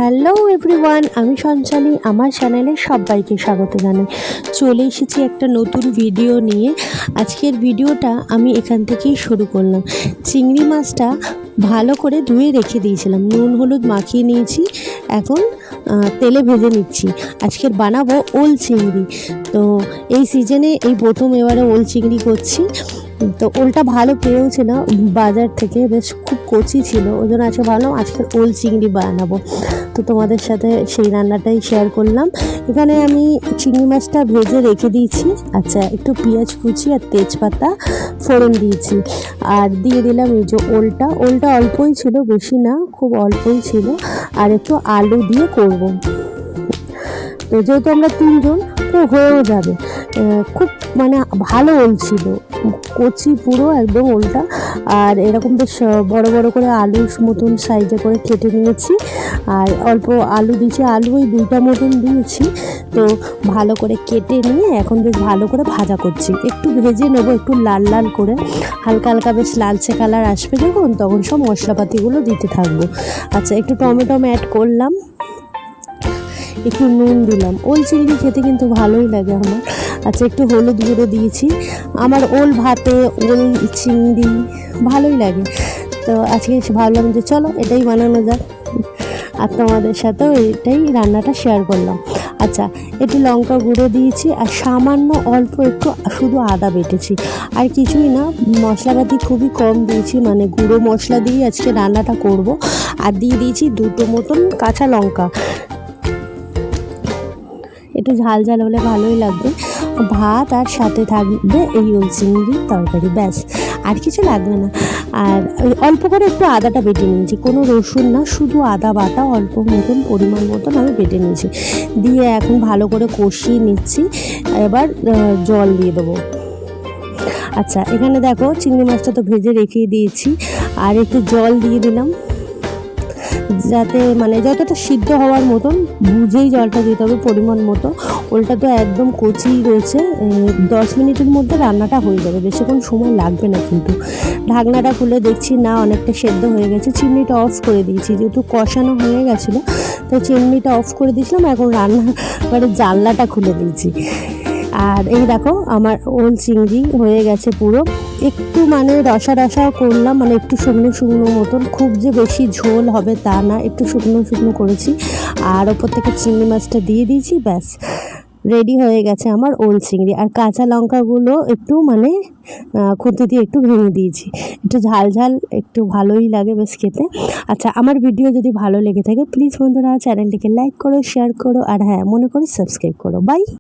Hello everyone, আমি সঞ্চালী। আমার চ্যানেলে সবাইকে স্বাগত জানাই। চলে এসেছি একটা নতুন ভিডিও নিয়ে। আজকের ভিডিওটা আমি এখান থেকেই শুরু করলাম। চিংড়ি মাছটা ভালো করে ধুয়ে রেখে দিয়েছিলাম, নুন হলুদ মাখিয়ে নিয়েছি। এখন তেলে ভেজে নিচ্ছি। আজকের বানাবো ওল চিংড়ি। তো এই সিজনে এই প্রথম এবারে ওল চিংড়ি করছি। তো ওলটা ভালো পেয়েওছে না বাজার থেকে, বেশ খুব কচি ছিল, ওই জন্য আজকে ভাবলাম আজকের ওল চিংড়ি বানাবো। তো তোমাদের সাথে সেই রান্নাটাই শেয়ার করলাম। এখানে আমি চিংড়ি মাছটা ভেজে রেখে দিয়েছি। আচ্ছা, একটু পেঁয়াজ কুচি আর তেজপাতা ফোড়ন দিয়েছি, আর দিয়ে দিলাম এই যে ওলটা অল্পই ছিল, বেশি না, খুব অল্পই ছিল। আর একটু আলু দিয়ে করব। তো যেহেতু আমরা তিনজন, তো হয়েও যাবে। খুব মানে ভালো ওল ছিল, কচি পুরো একদম ওলটা। আর এরকম বেশ বড় বড় করে আলুর মতন সাইজে করে কেটে নিয়েছি। আর অল্প আলু দিয়েছি, আলু ওই 2টা মতন দিয়েছি। তো ভালো করে কেটে নিয়ে এখন বেশ ভালো করে ভাজা করছি। একটু ভেজে নেবো, একটু লাল লাল করে, হালকা হালকা বেশ লালচে কালার আসবে যখন, তখন সব মশলাপাতিগুলো দিতে থাকবো। আচ্ছা, একটু টমেটো অ্যাড করলাম, একটু নুন দিলাম। ওল চিংড়ি খেতে কিন্তু ভালোই লাগে আমার। আচ্ছা, একটু হলুদ গুঁড়ো দিয়েছি। আমার ওল ভাতে ওল চিংড়ি ভালোই লাগে। তো আজকে ভাবলাম যে চলো এটাই বানানো যাক, আর তোমাদের সাথেও এটাই রান্নাটা শেয়ার করলাম। আচ্ছা, একটু লঙ্কা গুঁড়ো দিয়েছি, আর সামান্য অল্প একটু শুধু আদা বেটেছি, আর কিছুই না। মশলাপাতি খুবই কম দিয়েছি, মানে গুঁড়ো মশলা দিয়ে আজকে রান্নাটা করব। আর দিয়ে দিয়েছি 2টো মতন কাঁচা লঙ্কা। একটু ঝাল ঝাল হলে ভালোই লাগবে। ভাত আর সাথে থাকবে এই ওল চিংড়ির তরকারি, ব্যাস, আর কিছু লাগবে না। আর অল্প করে একটু আদাটা বেটে নিয়েছি, কোনো রসুন না, শুধু আদা বাটা অল্প মতন, পরিমাণ মতন আমি বেটে নিয়েছি। দিয়ে এখন ভালো করে কষিয়ে নিচ্ছি। এবার জল দিয়ে দেবো। আচ্ছা, এখানে দেখো চিংড়ি মাছটা তো ভেজে রেখেই দিয়েছি, আর একটু জল দিয়ে দিলাম, যাতে মানে যতটা সিদ্ধ হওয়ার মতন বুঝেই জলটা দিতে হবে, পরিমাণ মতো। ওলটা তো একদম কচি রয়েছে, 10 মিনিটের মধ্যে রান্নাটা হয়ে যাবে, বেশিক্ষণ সময় লাগবে না। কিন্তু ঢাকনাটা খুলে দেখছি না, অনেকটা সেদ্ধ হয়ে গেছে। চিমনিটা অফ করে দিয়েছি, যেহেতু কষানো হয়ে গেছিলো, তো চিমনিটা অফ করে দিয়েছিলাম। এখন রান্নাঘরের জানলাটা খুলে দিয়েছি। আর এই দেখো আমার ওল চিংড়ি হয়ে গেছে পুরো। একটু মানে রসা রসা করলাম, মানে একটু শুকনো শুকনো মতন, খুব যে বেশি ঝোল হবে তা না, একটু শুকনো শুকনো করেছি। আর ওপর থেকে চিংড়ি মাছটা দিয়ে দিয়েছি, ব্যাস রেডি হয়ে গেছে আমার ওল চিংড়ি। আর কাঁচা লঙ্কাগুলো একটু মানে খুন্তি দিয়ে একটু ভেঙে দিয়েছি, একটু ঝাল ঝাল, একটু ভালোই লাগে বেশ খেতে। আচ্ছা, আমার ভিডিও যদি ভালো লেগে থাকে প্লিজ বন্ধুরা চ্যানেলটিকে লাইক করো, শেয়ার করো, আর হ্যাঁ, মনে করে সাবস্ক্রাইব করো। বাই।